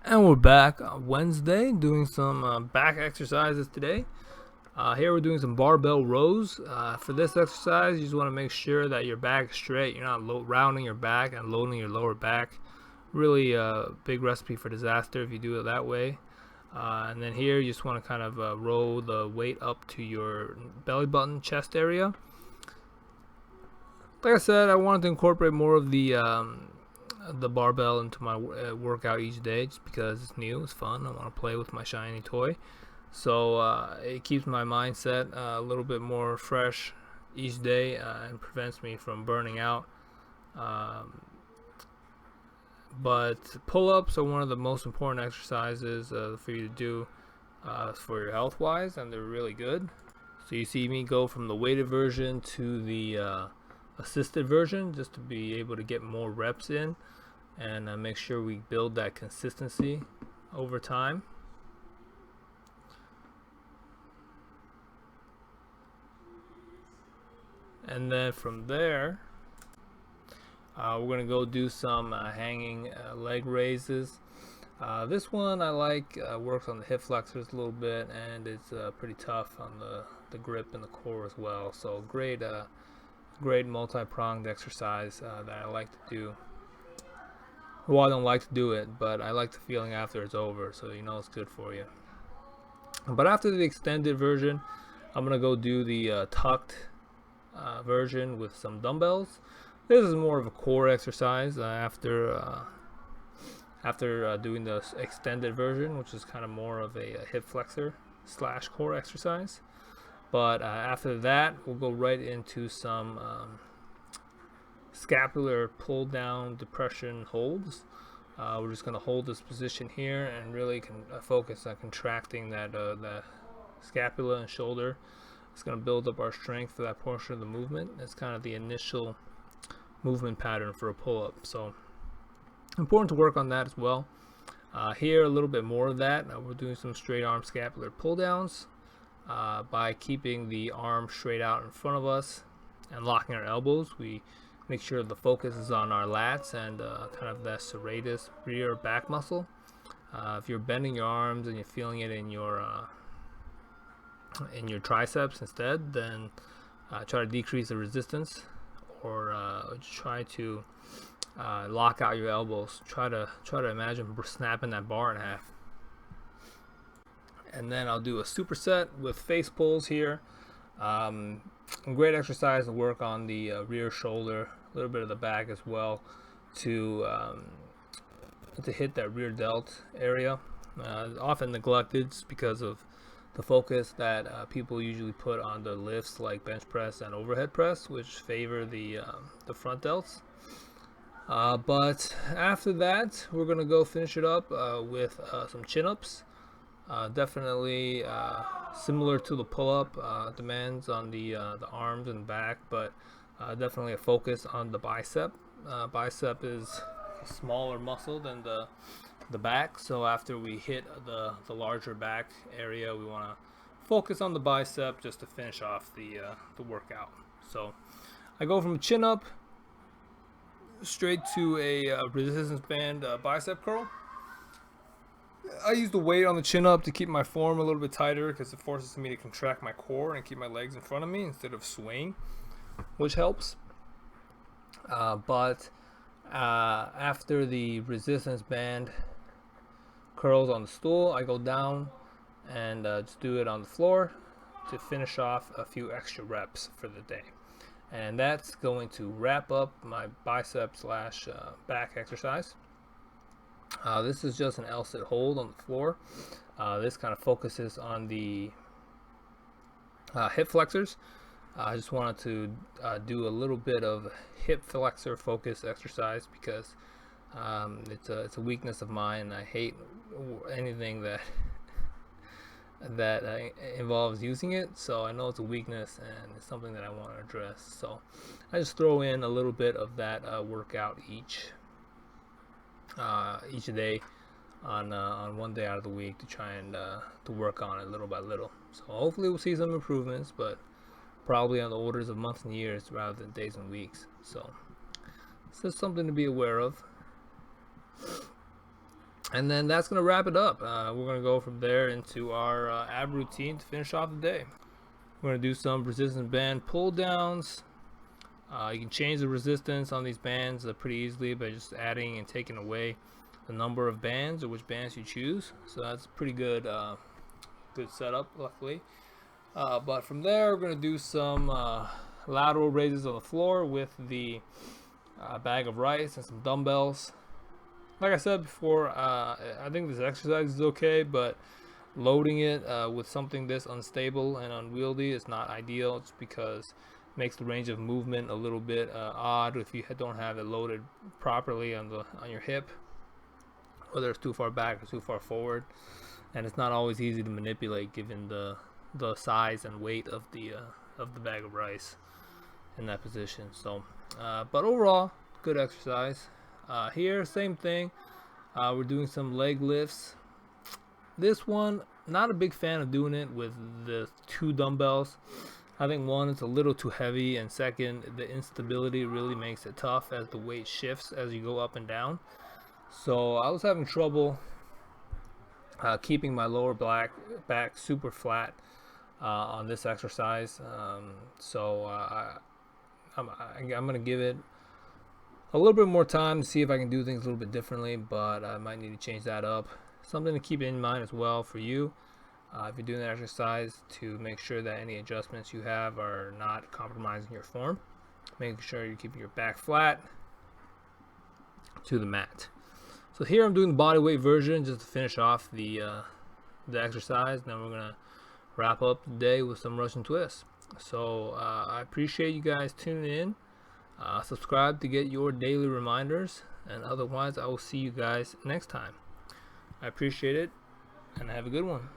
And we're back on Wednesday doing some back exercises today. Here we're doing some barbell rows. For this exercise, you just want to make sure that your back is straight. You're not rounding your back and loading your lower back. Really a big recipe for disaster if you do it that way. And then here you just want to kind of roll the weight up to your belly button, chest area. Like I said, I wanted to incorporate more of the barbell into my workout each day just because it's new, it's fun. I want to play with my shiny toy, so it keeps my mindset a little bit more fresh each day and prevents me from burning out. But pull-ups are one of the most important exercises for you to do for your health wise, and they're really good. So you see me go from the weighted version to the assisted version just to be able to get more reps in and make sure we build that consistency over time. And then from there, we're going to go do some hanging leg raises. This one I like, works on the hip flexors a little bit, and it's pretty tough on the grip and the core as well. So great multi-pronged exercise that I like to do. Well, I don't like to do it, but I like the feeling after it's over, so you know it's good for you. But after the extended version, I'm gonna go do the tucked version with some dumbbells. This is more of a core exercise after doing the extended version, which is kind of more of a hip flexor / core exercise. But after that, we'll go right into some scapular pull down depression holds. We're just going to hold this position here and really focus on contracting the scapula and shoulder. It's going to build up our strength for that portion of the movement. It's kind of the initial movement pattern for a pull-up. So important to work on that as well. Here a little bit more of that. We're doing some straight arm scapular pull downs by keeping the arm straight out in front of us and locking our elbows. We make sure the focus is on our lats and kind of the serratus rear back muscle. If you're bending your arms and you're feeling it in your triceps instead, then try to decrease the resistance, or try to lock out your elbows. Try to imagine snapping that bar in half. And then I'll do a superset with face pulls here. Great exercise to work on the rear shoulder, a little bit of the back as well, to hit that rear delt area. Often neglected just because of the focus that people usually put on the lifts like bench press and overhead press, which favor the front delts. But after that, we're gonna go finish it up with some chin-ups. Definitely similar to the pull-up, demands on the arms and back, but definitely a focus on the bicep. Bicep is a smaller muscle than the back, so after we hit the larger back area, we want to focus on the bicep just to finish off the workout. So I go from chin up straight to a resistance band bicep curl. I use the weight on the chin up to keep my form a little bit tighter because it forces me to contract my core and keep my legs in front of me instead of swaying, which helps. But after the resistance band curls on the stool, I go down and just do it on the floor to finish off a few extra reps for the day. And that's going to wrap up my bicep / back exercise. This is just an L-sit hold on the floor. This kind of focuses on the hip flexors. I just wanted to do a little bit of hip flexor focus exercise because it's a weakness of mine. I hate anything that involves using it, so I know it's a weakness and it's something that I want to address. So I just throw in a little bit of that workout each day on one day out of the week to try and to work on it little by little. So hopefully we'll see some improvements, but probably on the orders of months and years rather than days and weeks. So it's just something to be aware of. And then that's going to wrap it up. We're going to go from there into our ab routine to finish off the day. We're going to do some resistance band pull downs. You can change the resistance on these bands pretty easily by just adding and taking away the number of bands or which bands you choose. So that's a pretty good good setup, luckily. But from there, we're going to do some lateral raises on the floor with the bag of rice and some dumbbells. Like I said before, I think this exercise is okay, but loading it with something this unstable and unwieldy is not ideal, just because it makes the range of movement a little bit odd if you don't have it loaded properly on your hip, whether it's too far back or too far forward, and it's not always easy to manipulate given the size and weight of the bag of rice in that position. So, but overall, good exercise. Here, same thing. We're doing some leg lifts. This one, not a big fan of doing it with the 2 dumbbells. I think one, it's a little too heavy, and second, the instability really makes it tough as the weight shifts as you go up and down. So I was having trouble keeping my lower back super flat on this exercise. So I'm gonna give it a little bit more time to see if I can do things a little bit differently, but I might need to change that up. Something to keep in mind as well for you, if you're doing that exercise, to make sure that any adjustments you have are not compromising your form. Making sure you're keeping your back flat to the mat. So here I'm doing the body weight version just to finish off the exercise. Then we're gonna wrap up the day with some Russian twists. So I appreciate you guys tuning in. Subscribe to get your daily reminders, and otherwise I will see you guys next time. I appreciate it, and have a good one.